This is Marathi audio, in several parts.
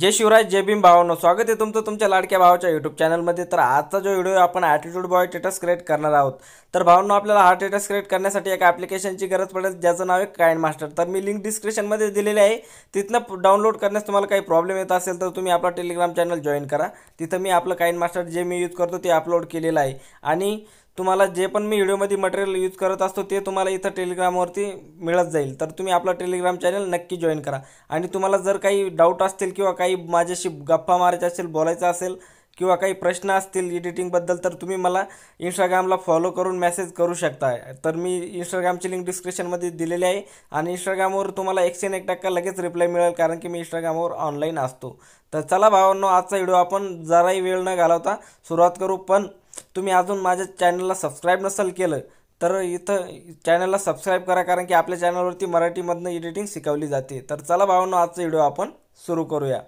जय शिवराज जय भीम भावांनो, स्वागत आहे तुमचं तुमच्या लाडक्या भावाच्या यूट्यूब चॅनलमध्ये। तर आजचा जो व्हिडिओ आपण ॲटिट्यूड बॉय स्टेटस क्रिएट करणार आहोत। तर भावांनो, आपल्याला हा स्टेटस क्रिएट करण्यासाठी एक ॲप्लिकेशनची गरज पडेल, ज्याचं नाव आहे काइंड मास्टर। तर मी लिंक डिस्क्रिप्शनमध्ये दिलेली आहे, तिथनं डाउनलोड करण्यास तुम्हाला काही प्रॉब्लेम येत असेल तर तुम्ही आपला टेलिग्राम चॅनल जॉईन करा। तिथं मी आपलं काइंड मास्टर जे मी यूज करतो ते अपलोड केलेलं आहे। आणि तुम्हाला जे पण मी व्हिडिओमध्ये मटेरियल यूज करत असतो ते तुम्हाला इथं टेलिग्रामवरती मिळत जाईल। तर तुम्ही आपला टेलिग्राम चॅनल नक्की जॉईन करा। आणि तुम्हाला जर काही डाऊट असतील किंवा काही माझ्याशी गप्पा मारायचे असेल, बोलायचं असेल किंवा काही प्रश्न असतील एडिटिंगबद्दल, तर तुम्ही मला इंस्टाग्रामला फॉलो करून मेसेज करू शकता। तर मी इंस्टाग्रामची लिंक डिस्क्रिप्शनमध्ये दिलेली आहे आणि इंस्टाग्रामवर तुम्हाला 101% लगेच रिप्लाय मिळेल, कारण की मी इंस्टाग्रामवर ऑनलाईन असतो। तर चला भावांनो, आजचा व्हिडिओ आपण जराही वेळ न घालवता सुरुवात करू। पण तुम्ही अजून माझ्या चॅनलला सबस्क्राईब नसेल केलं तर इथं चॅनलला सबस्क्राईब करा, कारण की आपल्या चॅनलवरती मराठीमधनं एडिटिंग शिकवली जाते। तर चला भावांनो, आजचा व्हिडिओ आपण सुरू करूया।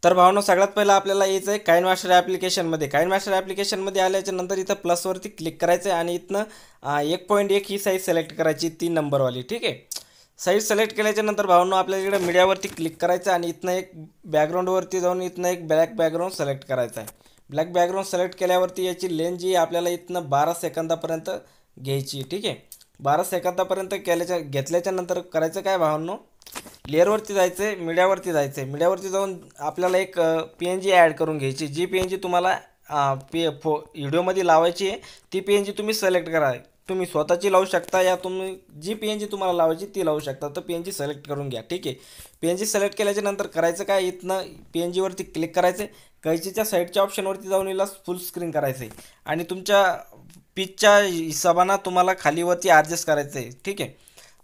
तर भावांनो, सगळ्यात पहिलं आपल्याला यायचं आहे काइंड मास्टर ॲप्लिकेशनमध्ये। काइंड मास्टर ॲप्लिकेशनमध्ये आल्याच्या नंतर इथं प्लसवरती क्लिक करायचं आहे आणि इथनं 1.1 ही साईज सिलेक्ट करायची, 3 नंबरवाली। ठीक आहे, साईज सिलेक्ट केल्याच्या नंतर भावांनो, आपल्याला इकडे मीडियावरती क्लिक करायचं आणि इथनं एक बॅकग्राऊंडवरती जाऊन इथनं एक ब्लॅक बॅकग्राऊंड सिलेक्ट करायचा आहे। ब्लॅक बॅकग्राऊंड सिलेक्ट केल्यावरती याची लेंथ जी आपल्याला इथनं 12 सेकंदापर्यंत घ्यायची। ठीक आहे, 12 सेकंदापर्यंत घेतल्याच्या नंतर करायचं काय भावांनो, लेअरवरती जायचं आहे, मीडियावरती जायचं आहे। मीडियावरती जाऊन आपल्याला एक PNG ॲड करून घ्यायची। जी PNG तुम्हाला व्हिडिओमध्ये लावायची आहे ती PNG तुम्ही सिलेक्ट करा। तुम्ही स्वतःची लावू शकता या तुम्ही जी PNG तुम्हाला लावायची ती लावू शकता। तर PNG सिलेक्ट करून घ्या। ठीक आहे, PNG सिलेक्ट केल्याच्या नंतर करायचं काय, इथनं PNGवरती क्लिक करायचं आहे, कैचीच्या साईडच्या ऑप्शनवरती जाऊन याला फुल स्क्रीन करायचं आहे आणि तुमच्या पिचच्या हिशोबानं तुम्हाला खालीवरती ॲडजस्ट करायचं आहे। ठीक आहे,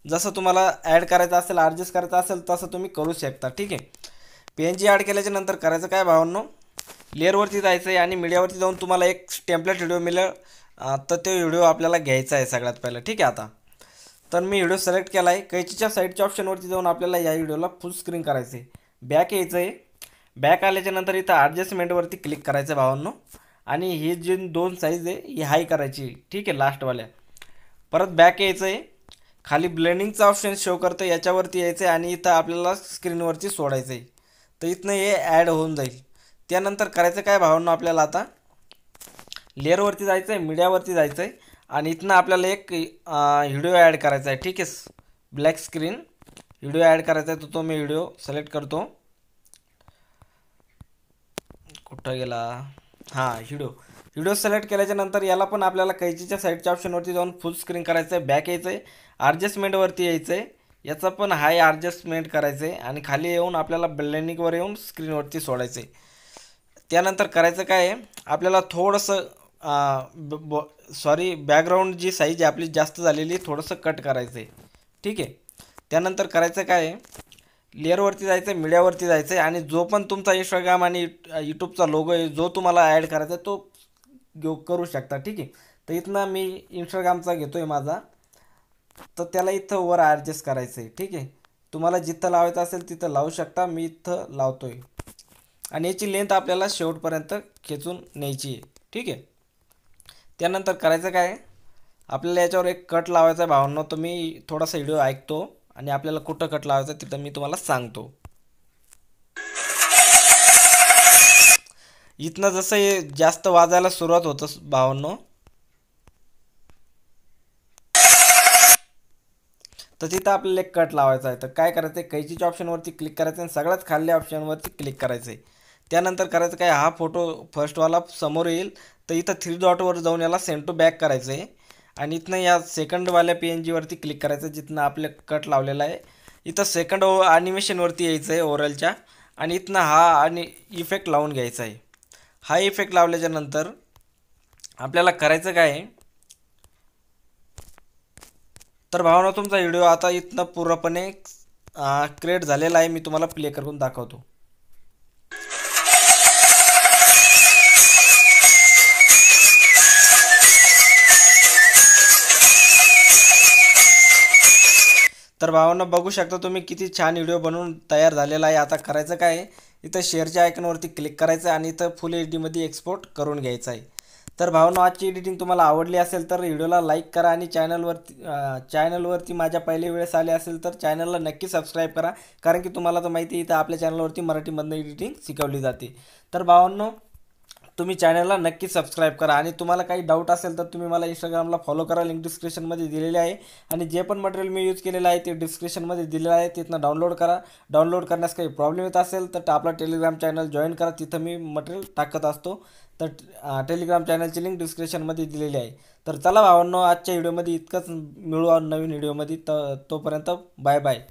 जसं तुम्हाला ॲड करायचं असेल, ॲडजस्ट करायचं असेल तसं तुम्ही करू शकता। ठीक आहे, PNG ॲड केल्याच्या नंतर करायचं काय भावांनो, लेअरवरती जायचं आहे आणि मीडियावरती जाऊन तुम्हाला एक टेम्पलेट व्हिडिओ मिळेल, तर तो व्हिडिओ आपल्याला घ्यायचा आहे सगळ्यात पहिलं। ठीक आहे, आता तर मी व्हिडिओ सिलेक्ट केला आहे। कैचीच्या साईडच्या ऑप्शनवरती जाऊन आपल्याला या व्हिडिओला फुल स्क्रीन करायचं आहे। बॅक यायचं आहे, बॅक आल्याच्या नंतर इथं ॲडजस्टमेंटवरती क्लिक करायचं भावांनो आणि हे जे 2 साईज आहे ही हाय करायची। ठीक आहे, लास्टवाल्या। परत बॅक यायचं आहे, खाली ब्लेंडिंगचा ऑप्शन शो करतं याच्यावरती यायचं आहे आणि इथं आपल्याला स्क्रीनवरती सोडायचं आहे। तर इथनं हे ॲड होऊन जाईल। त्यानंतर करायचं काय भावांनो, आपल्याला आता लेअरवरती जायचं आहे, मीडियावरती जायचं आहे आणि इथनं आपल्याला एक व्हिडिओ ॲड करायचा आहे। ठीक आहे, ब्लॅक स्क्रीन व्हिडिओ ॲड करायचा आहे। तो मी व्हिडिओ सिलेक्ट करतो, कुठं गेला, हां व्हिडिओ सिलेक्ट केल्याच्या नंतर याला पण आपल्याला कैचीच्या साईडच्या ऑप्शनवरती जाऊन फुल स्क्रीन करायचं आहे। बॅक यायचं आहे, ॲडजस्टमेंटवरती यायचं आहे, याचा पण हाय ॲडजस्टमेंट करायचं आहे आणि खाली येऊन आपल्याला ब्लेंडिंगवर येऊन स्क्रीनवरती सोडायचं आहे। त्यानंतर करायचं काय आहे, आपल्याला थोडंसं बॅकग्राऊंड जी साईज आहे आपली जास्त झालेली थोडंसं कट करायचं आहे। ठीक आहे, त्यानंतर करायचं काय आहे, लेअरवरती जायचं आहे, मीडियावरती जायचं आहे आणि जो पण तुमचा इंस्टाग्राम आणि यूट्यूबचा लोगो आहे जो तुम्हाला ॲड करायचा आहे तो करू शकता। ठीक आहे, तर इथनं मी इंस्टाग्रामचा घेतो आहे माझा, तर त्याला इथं वर ॲडजस्ट करायचं आहे। ठीक आहे, तुम्हाला जिथं लावायचं असेल तिथं लावू शकता, मी इथं लावतो आहे आणि याची लेंथ आपल्याला शेवटपर्यंत खेचून न्यायची आहे। ठीक आहे, त्यानंतर करायचं काय, आपल्याला याच्यावर एक कट लावायचा आहे भावांनो। तर मी थोडासा व्हिडिओ ऐकतो आणि आपल्याला कुठं कट लावायचं तिथं मी तुम्हाला सांगतो। इथनं जसं हे जास्त वाजायला सुरुवात होतं भावांनो, तर तिथं आपल्याला एक कट लावायचा आहे। तर काय करायचं आहे, कैचीच्या ऑप्शनवरती क्लिक करायचं आणि सगळ्यात खाल्ल्या ऑप्शनवरती क्लिक करायचं आहे। त्यानंतर करायचं काय, हा फोटो फर्स्टवाला समोर येईल, तर इथं 3 डॉटवर जाऊन याला सेंड टू बॅक करायचं आहे आणि इथनं या सेकंडवाल्या PNGवरती क्लिक करायचं जिथनं आपलं कट लावलेला आहे। इथं सेकंड ॲनिमेशनवरती यायचं आहे ओरलच्या आणि इथनं हा आणि इफेक्ट लावून घ्यायचा आहे। हा इफेक्ट लावल्याच्या नंतर आपल्याला करायचं काय आहे, तर भावना तुमचा व्हिडिओ आता इथनं पूर्णपणे क्रिएट झालेला आहे। मी तुम्हाला प्ले करून दाखवतो। तर भावांनो, बघू शकता तुम्ही किती छान व्हिडिओ बनवून तयार झालेला आहे। आता करायचं काय आहे, इथं शेअरच्या आयकॉनवरती क्लिक करायचं आणि इथं फुल HD मध्ये एक्सपोर्ट करून घ्यायचं आहे। तर भावांनो, आजची एडिटिंग तुम्हाला आवडली असेल तर व्हिडिओला लाईक करा आणि चॅनलवरती माझ्या पहिल्या वेळेस आले असेल तर चॅनलला नक्की सबस्क्राईब करा, कारण की तुम्हाला तर माहिती आहे इथं आपल्या चॅनलवरती मराठीमधनं एडिटिंग शिकवली जाते. तर भावांनो, तुम्ही चॅनलला नक्की सबस्क्राईब करा आणि तुम्हाला काही डाऊट असेल तर तुम्ही मला इंस्टाग्रामला फॉलो करा, लिंक डिस्क्रिप्शनमध्ये दिलेली आहे. आणि जे पण मटेरियल मी यूज केलेलं आहे ते डिस्क्रिप्शनमध्ये दिलेलं आहे, तिथनं डाउनलोड करा. डाउनलोड करण्यास काही प्रॉब्लेम येत असेल तर आपला टेलिग्राम चॅनल जॉईन करा, तिथं मी मटेरियल टाकत असतो. तर टेलिग्राम चॅनलची लिंक डिस्क्रिप्शनमध्ये दिलेली आहे. तर चला भावांनो, आजच्या व्हिडिओमध्ये इतकंच. मिळू नवीन व्हिडिओमध्ये. तर तोपर्यंत बाय बाय.